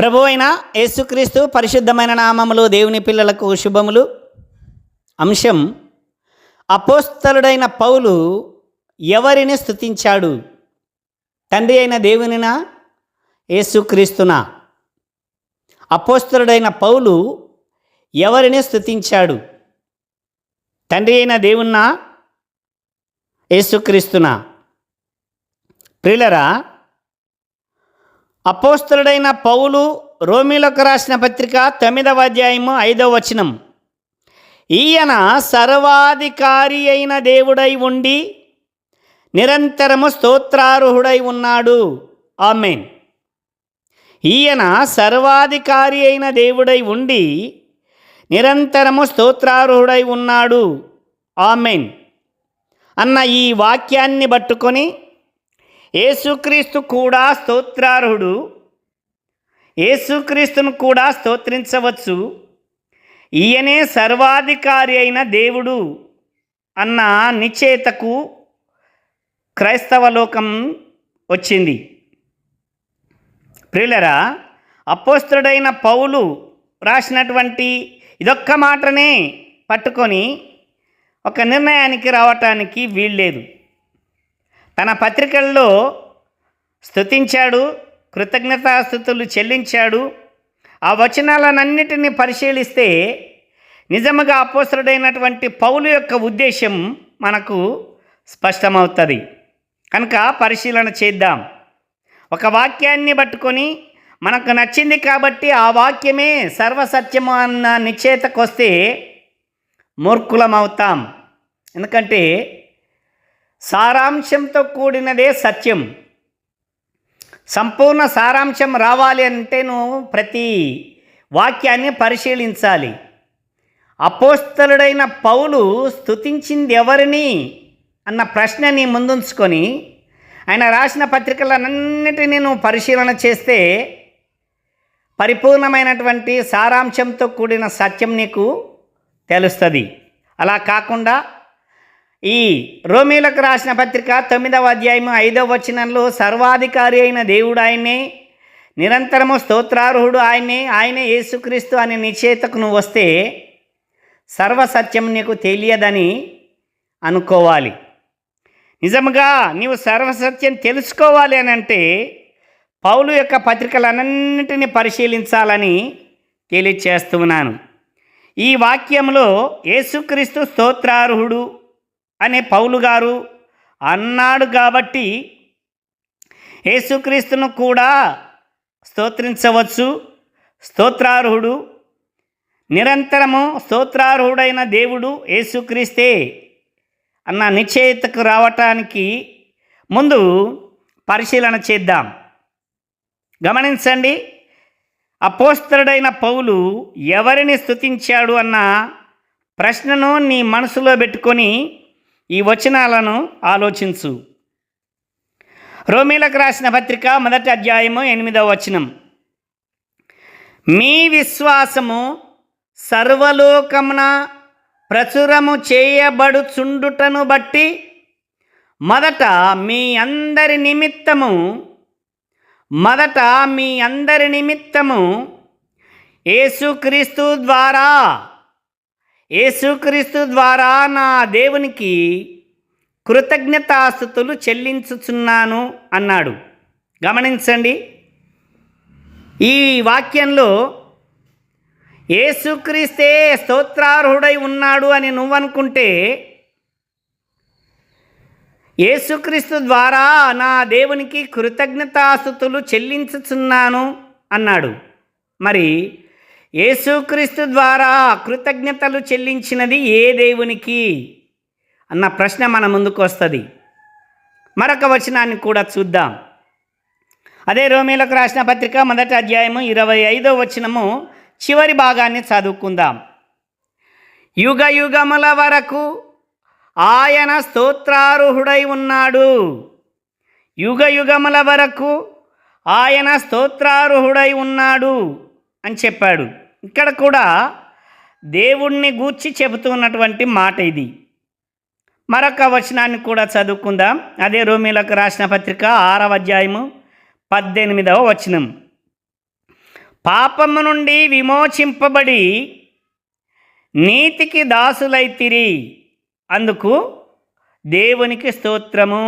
ప్రభువైన యేసుక్రీస్తు పరిశుద్ధమైన నామములో దేవుని పిల్లలకు శుభములు. అంశం: అపోస్తలుడైన పౌలు ఎవరిని స్తుతించాడు? తండ్రి అయిన దేవునినా, యేసుక్రీస్తునా? అపోస్తలుడైన పౌలు ఎవరిని స్తుతించాడు? తండ్రి అయిన దేవున్నా, యేసుక్రీస్తునా? ప్రియులరా, అపోస్తలుడైన పౌలు రోమీలకు రాసిన పత్రిక 9వ అధ్యాయము 5వ వచనం: ఈయన సర్వాధికారి అయిన దేవుడై ఉండి నిరంతరము స్తోత్రార్హుడై ఉన్నాడు. ఆమేన్. ఈయన సర్వాధికారి అయిన దేవుడై ఉండి నిరంతరము స్తోత్రార్హుడై ఉన్నాడు. ఆమేన్ అన్న ఈ వాక్యాన్ని పట్టుకొని యేసుక్రీస్తు కూడా స్తోత్రార్హుడు, యేసుక్రీస్తును కూడా స్తోత్రించవచ్చు, ఈయనే సర్వాధికారి అయిన దేవుడు అన్న నిశ్చయతకు క్రైస్తవ లోకం వచ్చింది. ప్రియులరా, అపోస్తలుడైన పౌలు రాసినటువంటి ఇదొక్క మాటనే పట్టుకొని ఒక నిర్ణయానికి రావటానికి వీల్లేదు. తన పత్రికల్లో స్తుతించాడు, కృతజ్ఞతాస్తుతులు చెల్లించాడు. ఆ వచనాలన్నిటినీ పరిశీలిస్తే నిజముగా అపోస్తలుడైనటువంటి పౌలు యొక్క ఉద్దేశం మనకు స్పష్టమవుతుంది. కనుక పరిశీలన చేద్దాం. ఒక వాక్యాన్ని పట్టుకొని మనకు నచ్చింది కాబట్టి ఆ వాక్యమే సర్వసత్యము అన్న నిశ్చయతకు వస్తే మూర్ఖులమవుతాం. ఎందుకంటే సారాంశంతో కూడినదే సత్యం. సంపూర్ణ సారాంశం రావాలి అంటే నువ్వు ప్రతి వాక్యాన్ని పరిశీలించాలి. అపోస్తలుడైన పౌలు స్తుతించింది ఎవరిని అన్న ప్రశ్నని ముందుంచుకొని ఆయన రాసిన పత్రికలన్నిటినీ నువ్వు పరిశీలన చేస్తే పరిపూర్ణమైనటువంటి సారాంశంతో కూడిన సత్యం నీకు తెలుస్తుంది. అలా కాకుండా ఈ రోమీలకు రాసిన పత్రిక 9వ అధ్యాయము 5వ వచనంలో సర్వాధికారి అయిన దేవుడు ఆయనే, నిరంతరము స్తోత్రార్హుడు ఆయనే యేసుక్రీస్తు అనే నిశ్చయతకు నువ్వు వస్తే సర్వసత్యం నీకు తెలియదని అనుకోవాలి. నిజంగా నీవు సర్వసత్యం తెలుసుకోవాలి అని అంటే పౌలు యొక్క పత్రికలన్నింటినీ పరిశీలించాలని తెలియచేస్తున్నాను. ఈ వాక్యంలో యేసుక్రీస్తు స్తోత్రార్హుడు అనే పౌలు గారు అన్నాడు కాబట్టి యేసుక్రీస్తును కూడా స్తోత్రించవచ్చు. స్తోత్రార్హుడు, నిరంతరము స్తోత్రార్హుడైన దేవుడు యేసుక్రీస్తే అన్న నిశ్చయతకు రావటానికి ముందు పరిశీలన చేద్దాం. గమనించండి, అపోస్తలుడైన పౌలు ఎవరిని స్తుతించాడు అన్న ప్రశ్నను నీ మనసులో పెట్టుకొని ఈ వచనాలను ఆలోచించు. రోమీలకు రాసిన పత్రిక 1వ అధ్యాయము 8వ వచనం: మీ విశ్వాసము సర్వలోకమున ప్రచురము చేయబడుచుండుటను బట్టి మొదట మీ అందరి నిమిత్తము యేసుక్రీస్తు ద్వారా నా దేవునికి కృతజ్ఞతాస్తుతులు చెల్లించుచున్నాను అన్నాడు. గమనించండి, ఈ వాక్యంలో యేసుక్రీస్తే స్తోత్రార్హుడై ఉన్నాడు అని నువ్వనుకుంటే యేసుక్రీస్తు ద్వారా నా దేవునికి కృతజ్ఞతాస్తుతులు చెల్లించుచున్నాను అన్నాడు. మరి యేసుక్రీస్తు ద్వారా కృతజ్ఞతలు చెల్లించినది ఏ దేవునికి అన్న ప్రశ్న మన ముందుకు వస్తుంది. మరొక వచనాన్ని కూడా చూద్దాం. అదే రోమీలకు రాసిన పత్రిక 1వ అధ్యాయము 25వ వచనము చివరి భాగాన్ని చదువుకుందాం. యుగ యుగముల వరకు ఆయన స్తోత్రార్హుడై ఉన్నాడు. యుగ యుగముల వరకు ఆయన స్తోత్రార్హుడై ఉన్నాడు అని చెప్పాడు. ఇక్కడ కూడా దేవుణ్ణి గూర్చి చెబుతున్నటువంటి మాట ఇది. మరొక వచనాన్ని కూడా చదువుకుందాం. అదే రోమీలకు రాసిన పత్రిక 6వ అధ్యాయము 18వ వచనం. పాపము నుండి విమోచింపబడి నీతికి దాసులైతిరి, అందుకు దేవునికి స్తోత్రము.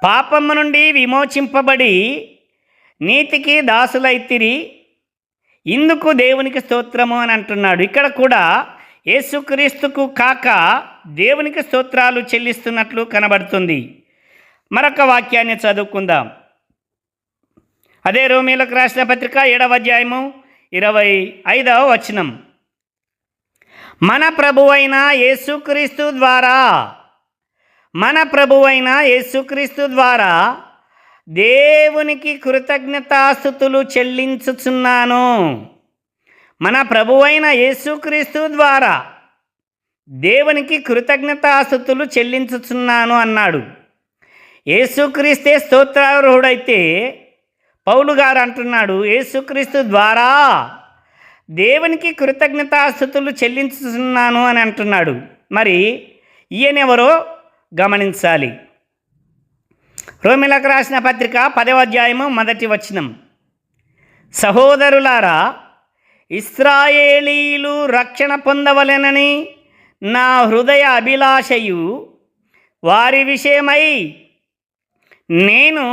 పాపము నుండి విమోచింపబడి నీతికి దాసులైతిరి, ఇందుకు దేవునికి స్తోత్రము అని అంటున్నాడు. ఇక్కడ కూడా యేసుక్రీస్తుకు కాక దేవునికి స్తోత్రాలు చెల్లిస్తున్నట్లు కనబడుతుంది. మరొక వాక్యాన్ని చదువుకుందాం. అదే రోమీయులకు రాసిన పత్రిక 7వ అధ్యాయము 25వ వచనం. మన ప్రభువైన యేసుక్రీస్తు ద్వారా దేవునికి కృతజ్ఞతాస్తుతులు చెల్లించుచున్నాను. మన ప్రభువైన యేసుక్రీస్తు ద్వారా దేవునికి కృతజ్ఞతాస్తుతులు చెల్లించుచున్నాను అన్నాడు. యేసుక్రీస్తే స్తోత్రార్హుడైతే పౌలు గారు అంటున్నాడు, యేసుక్రీస్తు ద్వారా దేవునికి కృతజ్ఞతాస్తుతులు చెల్లించుతున్నాను అని అంటున్నాడు. మరి ఈయనెవరో గమనించాలి. రోమీయులకు రాసిన పత్రిక 10వ అధ్యాయము 1వ వచనం. సహోదరులారా, ఇశ్రాయేలీయులు రక్షణ పొందవలెనని నా హృదయ అభిలాషయు వారి విషయమై నేను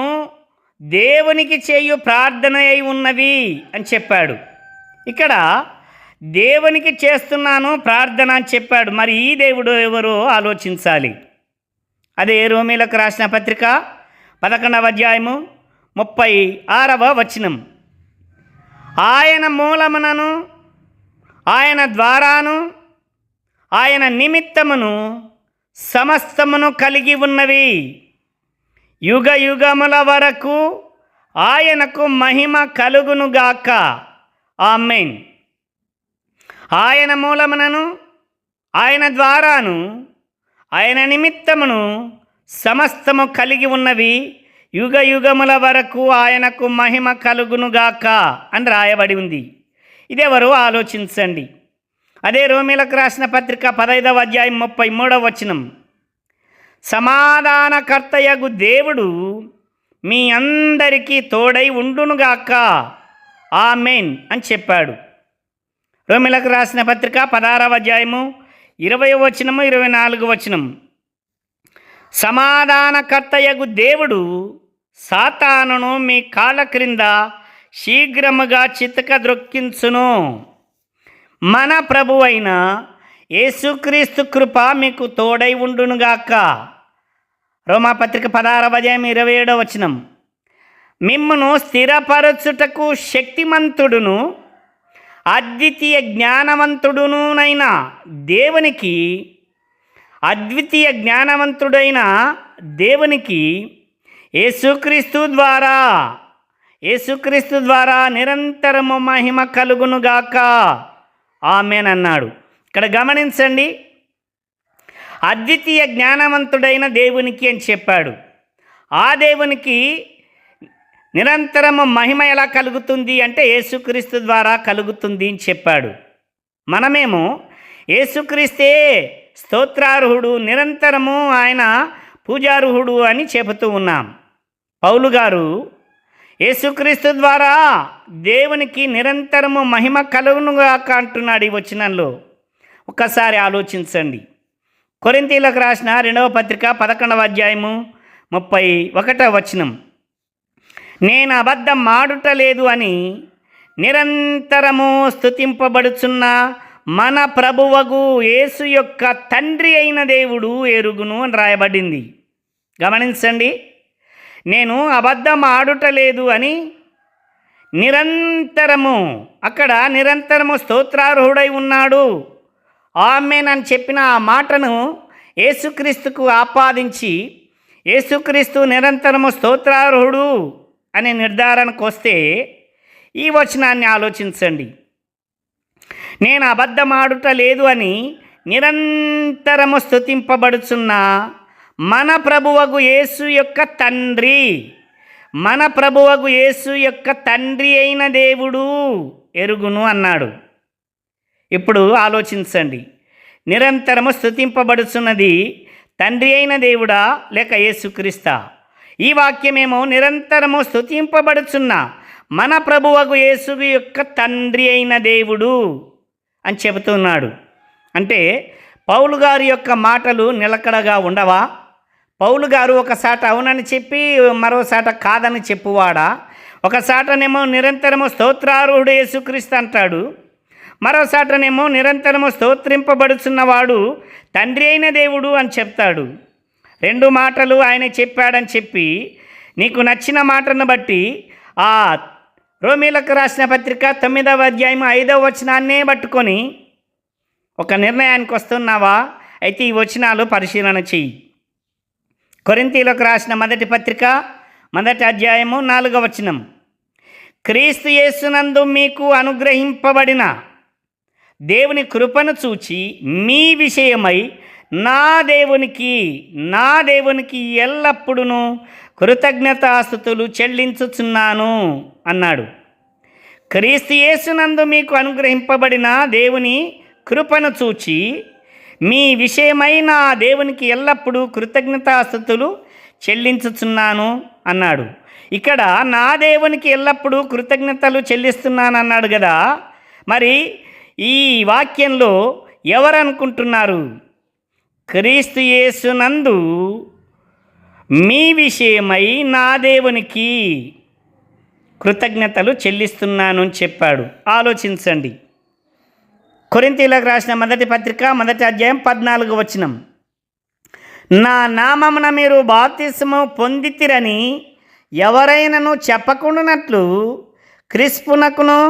దేవునికి చేయు ప్రార్థన అయి ఉన్నది అని చెప్పాడు. ఇక్కడ దేవునికి చేస్తున్నాను ప్రార్థన అని చెప్పాడు. మరి ఈ దేవుడు ఎవరో ఆలోచించాలి. అదే రోమీయులకు రాసిన పత్రిక 11వ అధ్యాయము 36వ వచనం. ఆయన మూలమునను ఆయన ద్వారాను ఆయన నిమిత్తమును సమస్తమును కలిగి ఉన్నవి, యుగ యుగముల వరకు ఆయనకు మహిమ కలుగునుగాక. ఆమేన్. ఆయన మూలమునను ఆయన ద్వారాను ఆయన నిమిత్తమును సమస్తము కలిగి ఉన్నవి, యుగ యుగముల వరకు ఆయనకు మహిమ కలుగునుగాక అని రాయబడి ఉంది. ఇదెవరో ఆలోచించండి. అదే రోమీయులకు రాసిన పత్రిక 15వ అధ్యాయం 33వ వచనం. సమాధానకర్తయగు దేవుడు మీ అందరికీ తోడై ఉండునుగాక. ఆమేన్ అని చెప్పాడు. రోమీయులకు రాసిన పత్రిక 16వ అధ్యాయము 20వ వచనము 24వ వచనం. సమాధానకర్తయగు దేవుడు సాతానును మీ కాళ్ళ క్రింద శీఘ్రముగా చితకద్రొక్కించును. మన ప్రభువైన యేసుక్రీస్తు కృప మీకు తోడై ఉండునుగాక. రోమాపత్రిక 16వ అధ్యాయం 27వ వచనం. మిమ్మును స్థిరపరచుటకు శక్తిమంతుడును అద్వితీయ జ్ఞానవంతుడునైన దేవునికి యేసుక్రీస్తు ద్వారా నిరంతరము మహిమ కలుగునుగాక. ఆమేన్ అన్నాడు. ఇక్కడ గమనించండి, అద్వితీయ జ్ఞానవంతుడైన దేవునికి అని చెప్పాడు. ఆ దేవునికి నిరంతరము మహిమ ఎలా కలుగుతుంది అంటే యేసుక్రీస్తు ద్వారా కలుగుతుంది అని చెప్పాడు. మనమేమో యేసుక్రీస్తే స్తోత్రార్హుడు, నిరంతరము ఆయన పూజార్హుడు అని చెబుతూ ఉన్నాం. పౌలు గారు యేసుక్రీస్తు ద్వారా దేవునికి నిరంతరము మహిమ కలుగునుగాక అంటున్నాడు ఈ వచనంలో. ఒక్కసారి ఆలోచించండి. కొరింథీయులకు రాసిన 2వ పత్రిక 11వ అధ్యాయము 31వ వచనం. నేను అబద్ధం ఆడుటలేదు అని నిరంతరము స్తుతింపబడుచున్న మన ప్రభువగు యేసు యొక్క తండ్రి అయిన దేవుడు ఎరుగును అని రాయబడింది. గమనించండి, నేను అబద్ధం ఆడుటలేదు అని అక్కడ నిరంతరము స్తోత్రార్హుడై ఉన్నాడు. ఆమేన్ అని చెప్పిన ఆ మాటను యేసుక్రీస్తుకు ఆపాదించి యేసుక్రీస్తు నిరంతరము స్తోత్రార్హుడు అనే నిర్ధారణకు వస్తే ఈ వచనాన్ని ఆలోచించండి. నేను అబద్ధమాడుట లేదు అని నిరంతరము స్తుతింపబడుచున్న మన ప్రభువగు యేసు యొక్క తండ్రి అయిన దేవుడు ఎరుగును అన్నాడు. ఇప్పుడు ఆలోచించండి, నిరంతరము స్తుతింపబడుచున్నది తండ్రి అయిన దేవుడా లేక యేసుక్రీస్తా? ఈ వాక్యమేమో నిరంతరము స్తుతింపబడుచున్న మన ప్రభువగు యేసు యొక్క తండ్రి అయిన దేవుడు అని చెబుతున్నాడు. అంటే పౌలు గారి యొక్క మాటలు నిలకడగా ఉండవా? పౌలు గారు ఒకసాట అవునని చెప్పి మరోసాట కాదని చెప్పువాడా? ఒకసాటనేమో నిరంతరము స్తోత్రార్హుడు యేసుక్రీస్తు అంటాడు, మరోసాటనేమో నిరంతరము స్తోత్రింపబడుచున్నవాడు తండ్రి అయిన దేవుడు అని చెప్తాడు. రెండు మాటలు ఆయన చెప్పాడని చెప్పి నీకు నచ్చిన మాటను బట్టి ఆ రోమీలకు రాసిన పత్రిక 9వ అధ్యాయం 5వ వచనాన్నే పట్టుకొని ఒక నిర్ణయానికి వస్తున్నావా? అయితే ఈ వచనాలు పరిశీలన చెయ్యి. కొరింథీయులకు రాసిన మొదటి పత్రిక 1వ అధ్యాయము 4వ వచనం, క్రీస్తు యేసునందు మీకు అనుగ్రహింపబడిన దేవుని కృపను చూచి మీ విషయమై నా దేవునికి ఎల్లప్పుడూ కృతజ్ఞతాస్తుతులు చెల్లించుచున్నాను అన్నాడు. క్రీస్తు యేసునందు మీకు అనుగ్రహింపబడిన దేవుని కృపను చూచి మీ విషయమై నా దేవునికి ఎల్లప్పుడూ కృతజ్ఞతాస్తుతులు చెల్లించుచున్నాను అన్నాడు. ఇక్కడ నా దేవునికి ఎల్లప్పుడూ కృతజ్ఞతలు చెల్లిస్తున్నాను అన్నాడు కదా. మరి ఈ వాక్యంలో ఎవరు అనుకుంటున్నారు? క్రీస్తు యేసునందు మీ విషయమై నా దేవునికి కృతజ్ఞతలు చెల్లిస్తున్నాను అని చెప్పాడు. ఆలోచించండి. కొరింథీయులకు రాసిన మొదటి పత్రిక 1వ అధ్యాయం 14వ వచనం, నా నామమున మీరు బాప్తిస్మము పొందితిరని ఎవరైనాను చెప్పకుండానట్లు క్రిస్పునకును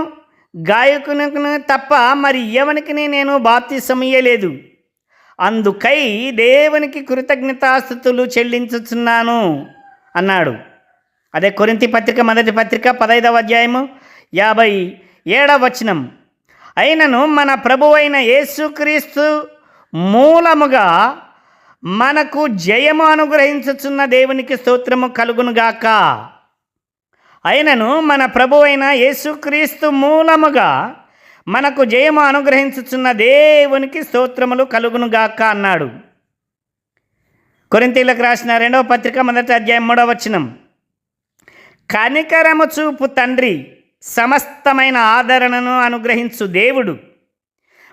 గాయకునకును తప్ప మరి ఎవనికి నేను బాప్తిస్మము ఇయ్యలేదు, అందుకై దేవునికి కృతజ్ఞతాస్తుతులు చెల్లించుచున్నాను అన్నాడు. అదే కొరింథీ పత్రిక మొదటి పత్రిక 15వ అధ్యాయము 57వ వచనం, అయినను మన ప్రభువైన యేసుక్రీస్తు మూలముగా మనకు జయము అనుగ్రహించుచున్న దేవునికి స్తోత్రము కలుగునుగాక. అయినను మన ప్రభువైన యేసుక్రీస్తు మూలముగా మనకు జయము అనుగ్రహించుచున్న దేవునికి స్తోత్రములు కలుగునుగాక అన్నాడు. కొరింథీయులకు రాసిన 2వ పత్రిక 1వ అధ్యాయం 3వ వచనం, కనికరము చూపు తండ్రి సమస్తమైన ఆదరణను అనుగ్రహించు దేవుడు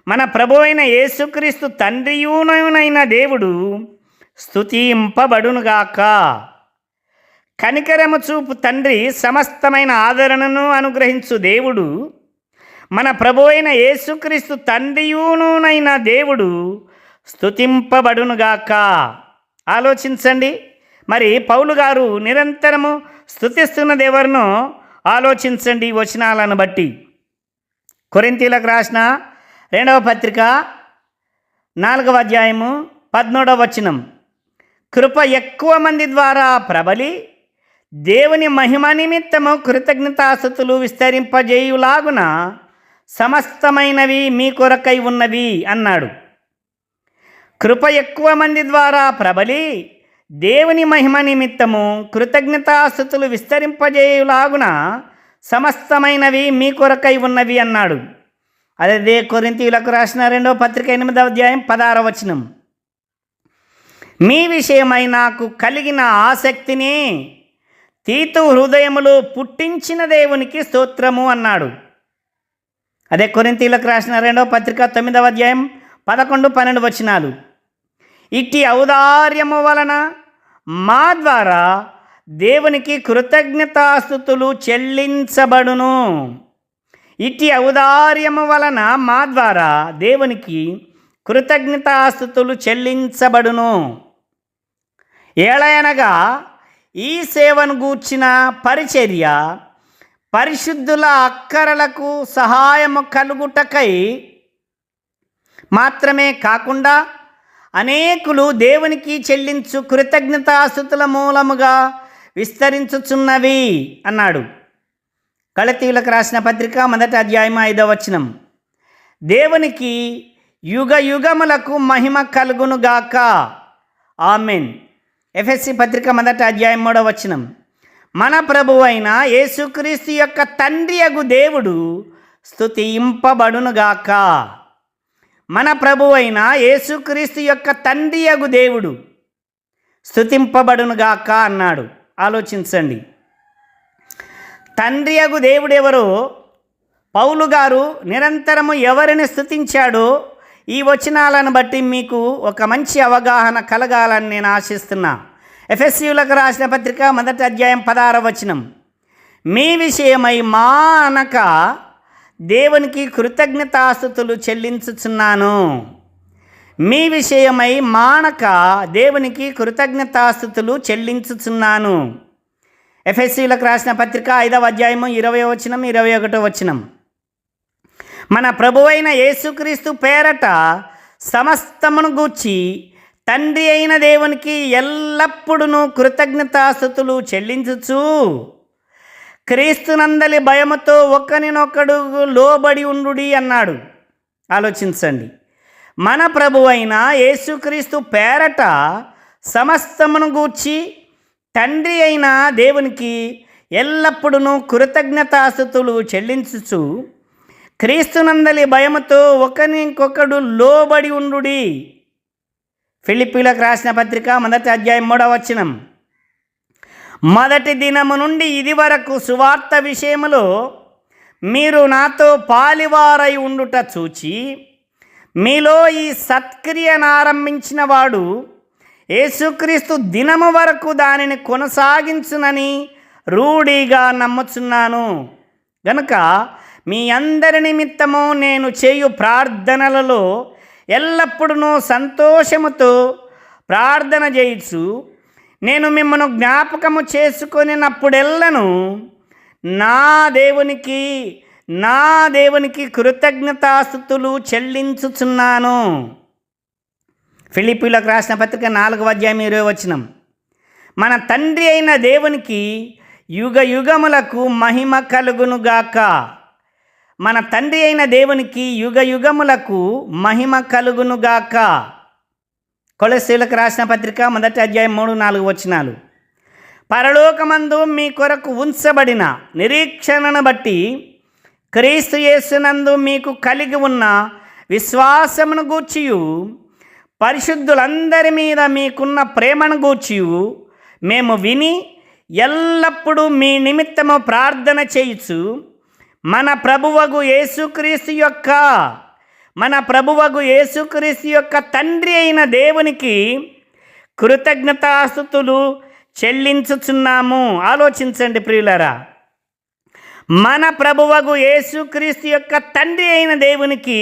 మన ప్రభువైన యేసుక్రీస్తు తండ్రియునైన దేవుడు స్తుతింపబడునుగాక. కనికరము చూపు తండ్రి సమస్తమైన ఆదరణను అనుగ్రహించు దేవుడు మన ప్రభువైన యేసుక్రీస్తు తండ్రియునైన దేవుడు స్తుతింపబడునుగాక. ఆలోచించండి. మరి పౌలు గారు నిరంతరము స్తుతిస్తున్నది ఎవరినో ఆలోచించండి ఈ వచనాలను బట్టి. కొరింథీయులకు రాసిన 2వ పత్రిక 4వ అధ్యాయము 13వ వచనం, కృప ఎక్కువ మంది ద్వారా ప్రబలి దేవుని మహిమ నిమిత్తము కృతజ్ఞతాస్తుతులు విస్తరింపజేయులాగున సమస్తమైనవి మీ కొరకై ఉన్నవి అన్నాడు. కృప ఎక్కువ మంది ద్వారా ప్రబలి దేవుని మహిమ నిమిత్తము కృతజ్ఞతాస్తుతులు విస్తరింపజేయులాగున సమస్తమైనవి మీ కొరకై ఉన్నవి అన్నాడు. అదే కొరింథీయులకు రాసిన 2వ పత్రిక 8వ అధ్యాయం 16వ వచనం, మీ విషయమై నాకు కలిగిన ఆసక్తిని తీతు హృదయములో పుట్టించిన దేవునికి స్తోత్రము అన్నాడు. అదే కొరింథీయులకు రాసిన 2వ పత్రిక 9వ అధ్యాయం 11, 12 వచనాలు, ఇట్టి ఔదార్యము వలన మా ద్వారా దేవునికి కృతజ్ఞతాస్తుతులు చెల్లించబడును. ఇట్టి ఔదార్యము వలన మా ద్వారా దేవునికి కృతజ్ఞతాస్తుతులు చెల్లించబడును. ఏలయనగా ఈ సేవను గూర్చిన పరిచర్య పరిశుద్ధుల అక్కరలకు సహాయము కలుగుటకై మాత్రమే కాకుండా అనేకులు దేవునికి చెల్లించు కృతజ్ఞతాస్తుతుల మూలముగా విస్తరించుచున్నవి అన్నాడు. గలతీయులకు రాసిన పత్రిక 1వ అధ్యాయం 5వ వచనం, దేవునికి యుగ యుగములకు మహిమ కలుగునుగాక. ఆమెన్. ఎఫెసీ పత్రిక 1వ అధ్యాయం 3వ వచనం, మన ప్రభువైన యేసుక్రీస్తు యొక్క తండ్రియగు దేవుడు స్తుతింపబడునుగాక. మన ప్రభువైన యేసుక్రీస్తు యొక్క తండ్రియగు దేవుడు స్తుతింపబడునుగాక అన్నాడు. ఆలోచించండి. తండ్రి అగు దేవుడెవరో పౌలు గారు నిరంతరము ఎవరిని స్తుతించాడో ఈ వచనాలను బట్టి మీకు ఒక మంచి అవగాహన కలగాలని నేను ఆశిస్తున్నా. ఎఫెసీయులకు రాసిన పత్రిక 1వ అధ్యాయం 16వ వచనం, మీ విషయమై మా అనక దేవునికి కృతజ్ఞతాస్తుతులు చెల్లించుచున్నాను. మీ విషయమై మానక దేవునికి కృతజ్ఞతాస్తుతులు చెల్లించుచున్నాను. ఎఫెసీయులకు రాసిన పత్రిక 5వ అధ్యాయము 20వ వచనం 21వ వచనం, మన ప్రభువైన యేసుక్రీస్తు పేరట సమస్తమును గూర్చి తండ్రి అయిన దేవునికి ఎల్లప్పుడూ కృతజ్ఞతాస్తుతులు చెల్లించుచు క్రీస్తునందలి భయముతో ఒకరినొకడు లోబడి ఉండుడి అన్నాడు. ఆలోచించండి. మన ప్రభువైన యేసుక్రీస్తు పేరట సమస్తమును గూర్చి తండ్రి అయిన దేవునికి ఎల్లప్పుడూ కృతజ్ఞతాస్తుతులు చెల్లించుచు క్రీస్తునందలి భయముతో ఒకరికొకడు లోబడి ఉండుడి. ఫిలిప్పీలకు రాసిన పత్రిక 1వ అధ్యాయం 3వ వచనం, మొదటి దినము నుండి ఇది వరకు సువార్త విషయములో మీరు నాతో పాలివారై ఉండుట చూచి మీలో ఈ సత్క్రియను ఆరంభించిన వాడు యేసుక్రీస్తు దినము వరకు దానిని కొనసాగించునని రూఢిగా నమ్ముచున్నాను. గనుక మీ అందరి నిమిత్తము నేను చేయు ప్రార్థనలలో ఎల్లప్పుడూ సంతోషముతో ప్రార్థన చేయుచు నేను మిమ్మల్ని జ్ఞాపకము చేసుకొనినప్పుడెల్లను నా దేవునికి కృతజ్ఞతాస్తుతులు చెల్లించుచున్నాను. ఫిలిప్పీయులకు రాసిన పత్రిక 4వ అధ్యాయం 20వ వచనం, మన తండ్రి అయిన దేవునికి యుగ యుగములకు మహిమ కలుగునుగాక. మన తండ్రి అయిన దేవునికి యుగ యుగములకు మహిమ కలుగునుగాక. కొలస్సీయులకు రాసిన పత్రిక 1వ అధ్యాయం 3-4 వచనాలు, పరలోకమందు మీ కొరకు ఉంచబడిన నిరీక్షణను బట్టి క్రీస్తు యేసునందు మీకు కలిగి ఉన్న విశ్వాసమును గూర్చియు పరిశుద్ధులందరి మీద మీకున్న ప్రేమను గూర్చియు మేము విని ఎల్లప్పుడూ మీ నిమిత్తము ప్రార్థన చేయుచు మన ప్రభువగు యేసుక్రీస్తు యొక్క తండ్రి అయిన దేవునికి కృతజ్ఞతాస్తుతులు చెల్లించుచున్నాము. ఆలోచించండి ప్రియులారా, మన ప్రభువగు యేసుక్రీస్తు యొక్క తండ్రి అయిన దేవునికి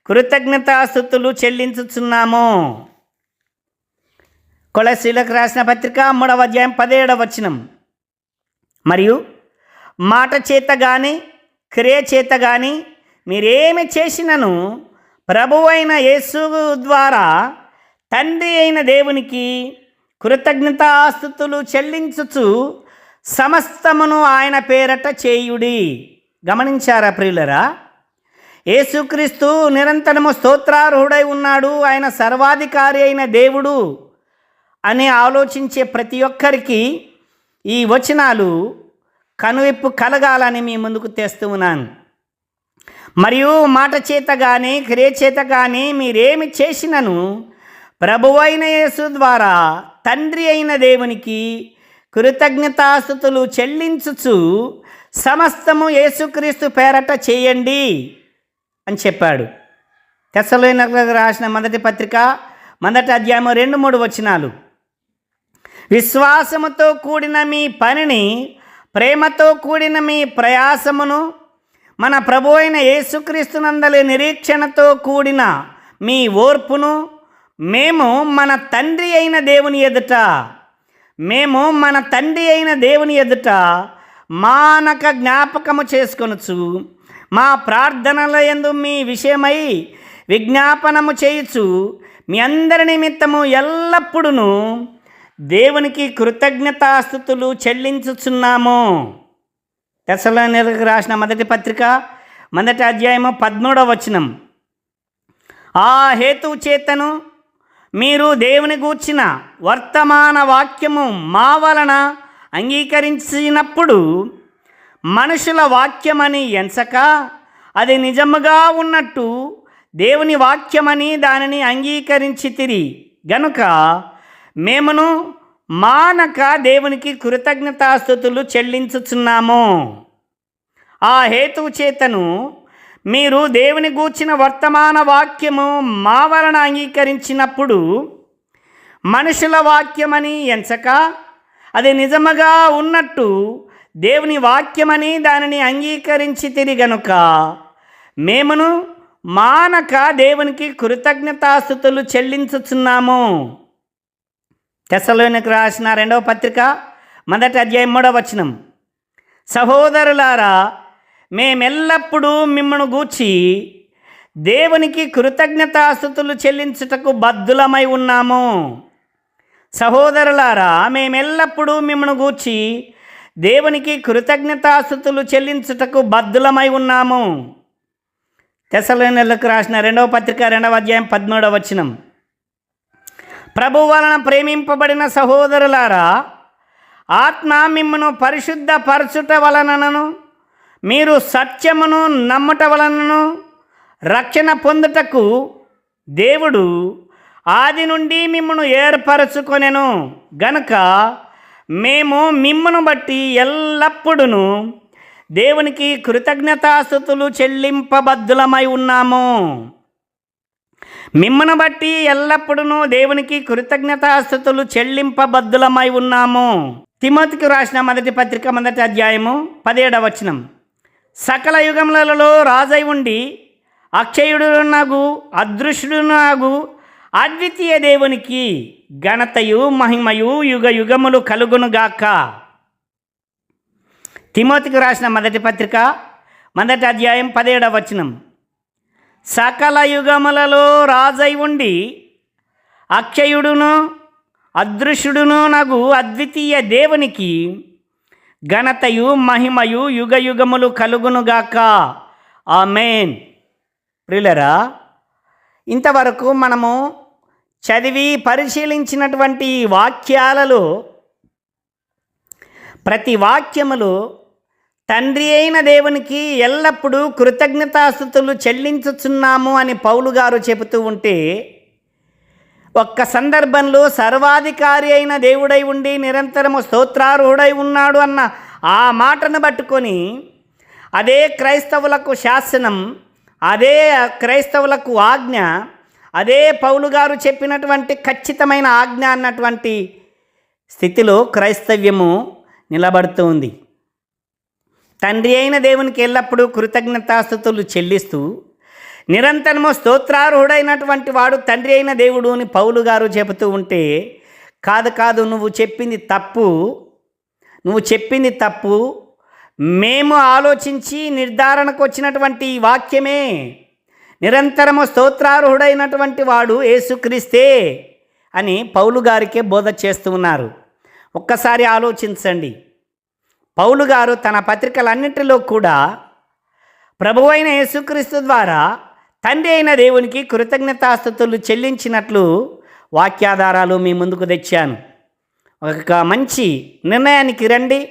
కృతజ్ఞతాస్తుతులు చెల్లించుచున్నాము. కొలస్సీయులకు రాసిన పత్రిక 3వ అధ్యాయం 17వ వచనం, మరియు మాట చేత కానీ క్రియ చేత కానీ మీరేమి చేసినను ప్రభువైన యేసు ద్వారా తండ్రి అయిన దేవునికి కృతజ్ఞతాస్తుతులు చెల్లించుచు సమస్తమును ఆయన పేరట చేయుడి. గమనించారా ప్రియులరా? యేసుక్రీస్తు నిరంతరము స్తోత్రార్హుడై ఉన్నాడు, ఆయన సర్వాధికారి అయిన దేవుడు అని ఆలోచించే ప్రతి ఒక్కరికి ఈ వచనాలు కనువిప్పు కలగాలని మీ ముందుకు తెస్తూ ఉన్నాను. మరియు మాట చేత కానీ క్రియ చేత కానీ మీరేమి చేసినను ప్రభువైన యేసు ద్వారా తండ్రి అయిన దేవునికి కృతజ్ఞతాస్తుతులు చెల్లించుచు సమస్తము యేసుక్రీస్తు పేరట చేయండి అని చెప్పాడు. తెస్సలోనికీయులకు రాసిన 1వ పత్రిక 1వ అధ్యాయం 2-3 వచనాలు, విశ్వాసముతో కూడిన మీ పనిని ప్రేమతో కూడిన మీ ప్రయాసమును మన ప్రభువైన యేసుక్రీస్తునందలి నిరీక్షణతో కూడిన మీ ఓర్పును మేము మన తండ్రి అయిన దేవుని ఎదుట మానక జ్ఞాపకము చేసుకొనుచు మా ప్రార్థనల యందు మీ విషయమై విజ్ఞాపనము చేయుచు మీ అందరి నిమిత్తము ఎల్లప్పుడూ దేవునికి కృతజ్ఞతాస్తుతులు చెల్లించుచున్నాము. తెస్సలోనికీయులకు రాసిన 1వ పత్రిక 1వ అధ్యాయము 13వ వచనం, ఆ హేతువు చేతను మీరు దేవుని గూర్చిన వర్తమాన వాక్యము మా వలన అంగీకరించినప్పుడు మనుషుల వాక్యమని ఎంచక అది నిజముగా ఉన్నట్టు దేవుని వాక్యమని దానిని అంగీకరించితిరి గనుక మేమును మానక దేవునికి కృతజ్ఞతాస్తుతులు చెల్లించుచున్నాము. ఆ హేతువు చేతను మీరు దేవుని గూర్చిన వర్తమాన వాక్యము మా వలన అంగీకరించినప్పుడు మనుషుల వాక్యమని ఎంచక అది నిజముగా ఉన్నట్టు దేవుని వాక్యమని దానిని అంగీకరించితిరి గనుక మేమును మానక దేవునికి కృతజ్ఞతాస్తుతులు చెల్లించుచున్నాము. తెస్సలోనికీయులకు రాసిన 2వ పత్రిక 1వ అధ్యాయం 3వ వచనం. సహోదరులారా, మేమెల్లప్పుడూ మిమ్మను గూర్చి దేవునికి కృతజ్ఞతాస్తుతులు చెల్లించుటకు బద్ధులమై ఉన్నాము. సహోదరులారా, మేమెల్లప్పుడూ మిమ్మను గూర్చి దేవునికి కృతజ్ఞతాస్తుతులు చెల్లించుటకు బద్ధులమై ఉన్నాము. తెస్సలోనికీయులకు రాసిన 2వ పత్రిక 2వ అధ్యాయం 13వ వచనం. ప్రభు వలన ప్రేమింపబడిన సహోదరులారా, ఆత్మ మిమ్మను పరిశుద్ధపరచుట వలనను మీరు సత్యమును నమ్ముట వలనను రక్షణ పొందుటకు దేవుడు ఆది నుండి మిమ్మను ఏర్పరచుకొనెను గనుక మేము మిమ్మను బట్టి ఎల్లప్పుడూ దేవునికి కృతజ్ఞతాస్తుతులు చెల్లింపబద్ధులమై ఉన్నాము. మిమ్మను బట్టి ఎల్లప్పుడూ దేవునికి కృతజ్ఞతాస్తుతులు చెల్లింపబద్ధులమై ఉన్నాము. తిమోతికి రాసిన 1వ పత్రిక 1వ అధ్యాయము 17వ వచనం. సకల యుగములలో రాజై ఉండి అక్షయుడునగు అదృశ్యుడునగు అద్వితీయ దేవునికి ఘనతయు మహిమయు యుగ యుగములు కలుగునుగాక. తిమోతికి రాసిన 1వ పత్రిక 1వ అధ్యాయం 17వ వచనం. సకల యుగములలో రాజై ఉండి అక్షయుడును అదృశ్యుడును నగు అద్వితీయ దేవునికి ఘనతయు మహిమయు యుగ యుగములు కలుగునుగాక. ఆమేన్. ప్రియులారా, ఇంతవరకు మనము చదివి పరిశీలించినటువంటి వాక్యాలలో ప్రతి వాక్యములో తండ్రి అయిన దేవునికి ఎల్లప్పుడూ కృతజ్ఞతాస్తుతులు చెల్లించుచున్నాము అని పౌలు గారు చెబుతూ ఉంటే, ఒక్క సందర్భంలో సర్వాధికారి అయిన దేవుడై ఉండి నిరంతరము స్తోత్రార్హుడై ఉన్నాడు అన్న ఆ మాటను పట్టుకొని అదే క్రైస్తవులకు శాసనం, అదే క్రైస్తవులకు ఆజ్ఞ, అదే పౌలు గారు చెప్పినటువంటి ఖచ్చితమైన ఆజ్ఞ అన్నటువంటి స్థితిలో క్రైస్తవ్యము నిలబడుతూ ఉంది. తండ్రి అయిన దేవునికి ఎల్లప్పుడూ కృతజ్ఞతాస్తుతులు చెల్లిస్తూ నిరంతరము స్తోత్రార్హుడైనటువంటి వాడు తండ్రి అయిన దేవుడు అని పౌలు గారు చెబుతూ ఉంటే, కాదు నువ్వు చెప్పింది తప్పు, మేము ఆలోచించి నిర్ధారణకు వచ్చినటువంటి వాక్యమే, నిరంతరము స్తోత్రార్హుడైనటువంటి వాడు యేసుక్రీస్తే అని పౌలు గారికే బోధ చేస్తూ ఉన్నారు. ఒక్కసారి ఆలోచించండి. పౌలు గారు తన పత్రికలన్నింటిలో కూడా ప్రభువైన యేసుక్రీస్తు ద్వారా తండ్రి అయిన దేవునికి కృతజ్ఞతాస్తుతులు చెల్లించినట్లు వాక్యాధారాలు మీ ముందుకు తెచ్చాను. ఒక మంచి నిర్ణయానికి రండి.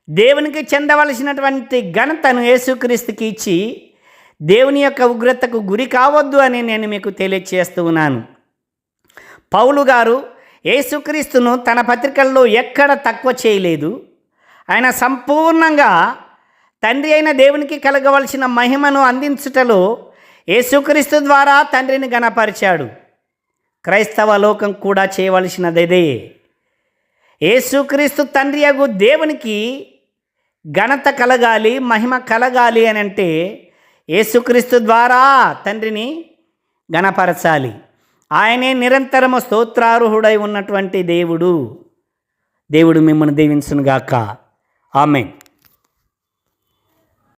దేవునికి చెందవలసినటువంటి ఘనతను యేసుక్రీస్తుకి ఇచ్చి దేవుని యొక్క ఉగ్రతకు గురి కావద్దు అని నేను మీకు తెలియచేస్తూ ఉన్నాను. పౌలు గారు యేసుక్రీస్తును తన పత్రికల్లో ఎక్కడ తక్కువ చేయలేదు. ఆయన సంపూర్ణంగా తండ్రి అయిన దేవునికి కలగవలసిన మహిమను అందించుటలో యేసుక్రీస్తు ద్వారా తండ్రిని గణపరిచాడు. క్రైస్తవ లోకం కూడా చేయవలసినదే. యేసుక్రీస్తు తండ్రి అగు దేవునికి ఘనత కలగాలి, మహిమ కలగాలి అని అంటే యేసుక్రీస్తు ద్వారా తండ్రిని గణపరచాలి. ఆయనే నిరంతరము స్తోత్రార్హుడై ఉన్నటువంటి దేవుడు. దేవుడు మిమ్మల్ని దీవించునుగాక. ఆమేన్.